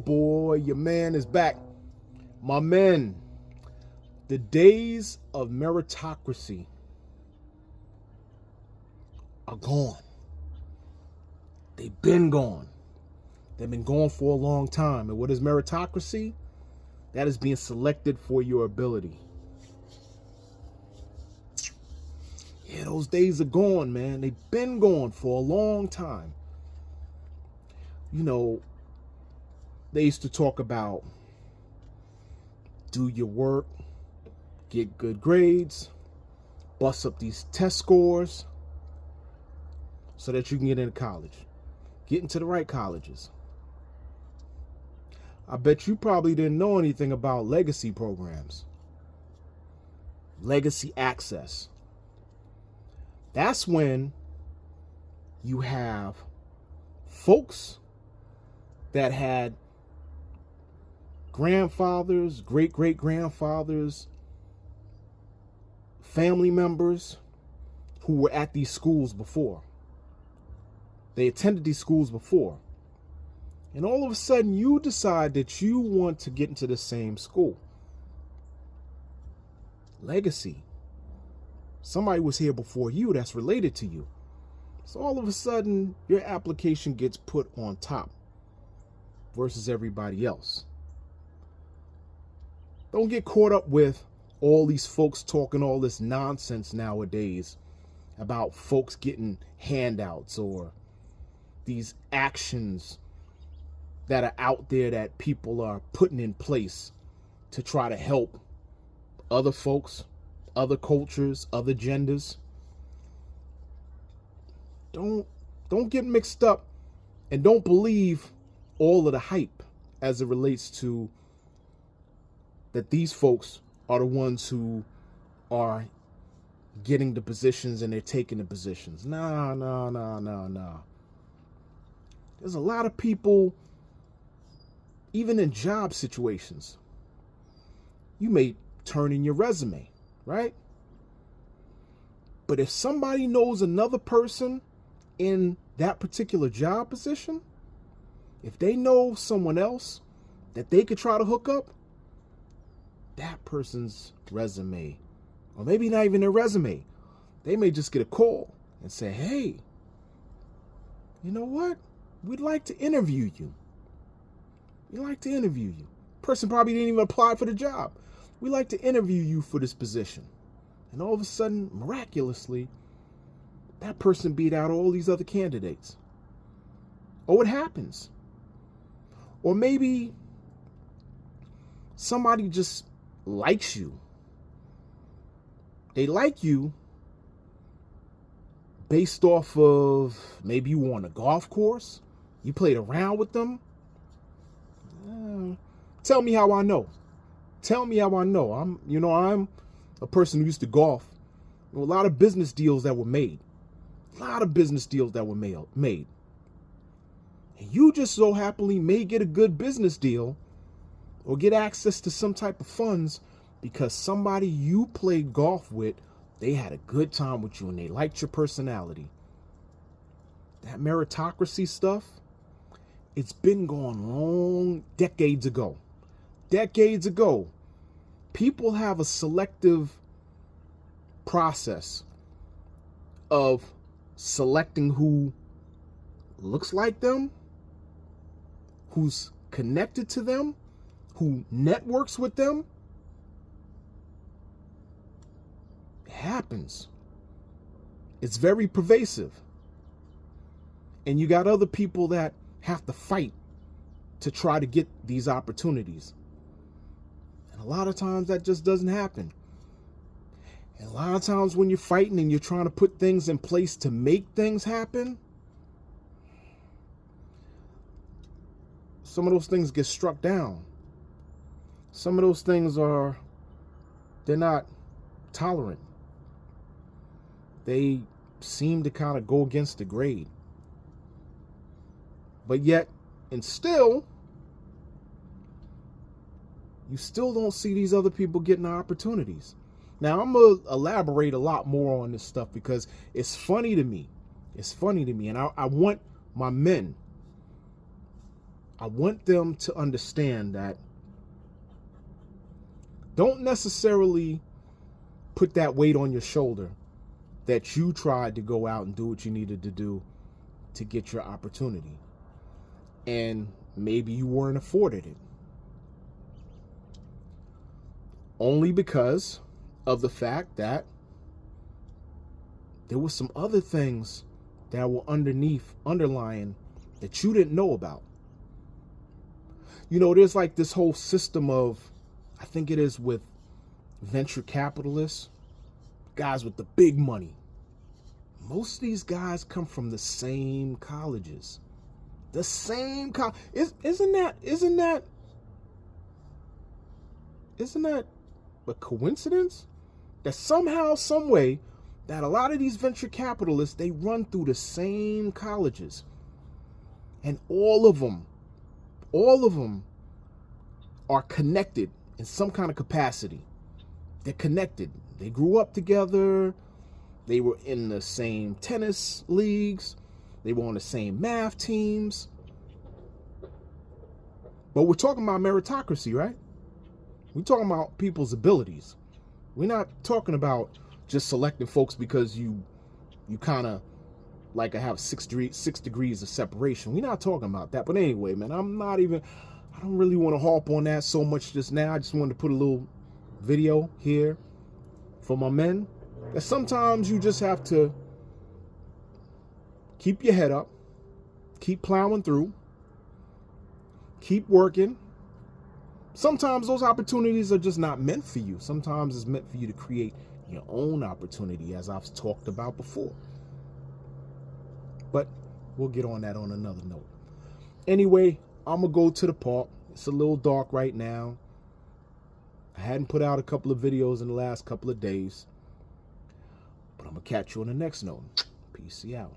boy, your man is back. My men, the days of meritocracy are gone. They've been gone. They've been gone for a long time. And what is meritocracy? That is being selected for your ability. Yeah, those days are gone, man. They've been gone for a long time. You know, they used to talk about do your work, get good grades, bust up these test scores so that you can get into college. Get into the right colleges. I bet you probably didn't know anything about legacy programs. Legacy access. That's when you have folks that had grandfathers, great-great-grandfathers, family members who were at these schools before. They attended these schools before. And all of a sudden, you decide that you want to get into the same school. Legacy. Somebody was here before you that's related to you. So all of a sudden, your application gets put on top versus everybody else. Don't get caught up with all these folks talking all this nonsense nowadays about folks getting handouts or these actions that are out there that people are putting in place to try to help other folks, other cultures, other genders. Don't get mixed up and don't believe all of the hype as it relates to that these folks are the ones who are getting the positions and they're taking the positions. Nah. There's a lot of people, even in job situations, you may turn in your resume, right? But if somebody knows another person in that particular job position, if they know someone else that they could try to hook up, that person's resume, or maybe not even their resume, they may just get a call and say, hey, you know what? We'd like to interview you. We'd like to interview you. Person probably didn't even apply for the job. We'd like to interview you for this position. And all of a sudden, miraculously, that person beat out all these other candidates. Or what happens? Or maybe somebody just likes you. They like you based off of maybe you were on a golf course. You played around with them. Tell me how I know. Tell me how I know. I'm a person who used to golf. There were a lot of business deals that were made. And you just so happily may get a good business deal or get access to some type of funds because somebody you played golf with, they had a good time with you and they liked your personality. That meritocracy stuff, it's been going long decades ago. Decades ago, people have a selective process of selecting who looks like them, who's connected to them, who networks with them. It happens. It's very pervasive. And you got other people that have to fight to try to get these opportunities. And a lot of times that just doesn't happen. And a lot of times when you're fighting and you're trying to put things in place to make things happen, some of those things get struck down. Some of those things they're not tolerant. They seem to kind of go against the grade. But yet, and still, you still don't see these other people getting the opportunities. Now, I'm going to elaborate a lot more on this stuff because it's funny to me. It's funny to me. And I want my men I want them to understand that don't necessarily put that weight on your shoulder that you tried to go out and do what you needed to do to get your opportunity. And maybe you weren't afforded it. Only because of the fact that there were some other things that were underlying that you didn't know about. You know, there's like this whole system of, I think it is with venture capitalists, guys with the big money. Most of these guys come from the same colleges. The same college. Isn't that a coincidence? That somehow, some way, that a lot of these venture capitalists, they run through the same colleges. And all of them are connected in some kind of capacity. They're connected. They grew up together. They were in the same tennis leagues. They were on the same math teams. But we're talking about meritocracy, right? We're talking about people's abilities. We're not talking about just selecting folks because you kind of like have 6 degrees of separation. We're not talking about that. But anyway, man, I don't really want to harp on that so much just now. I just wanted to put a little video here for my men. That sometimes you just have to keep your head up, keep plowing through, keep working. Sometimes those opportunities are just not meant for you. Sometimes it's meant for you to create your own opportunity, as I've talked about before. But we'll get on that on another note. Anyway, I'm going to go to the park. It's a little dark right now. I hadn't put out a couple of videos in the last couple of days. But I'm going to catch you on the next note. Peace out.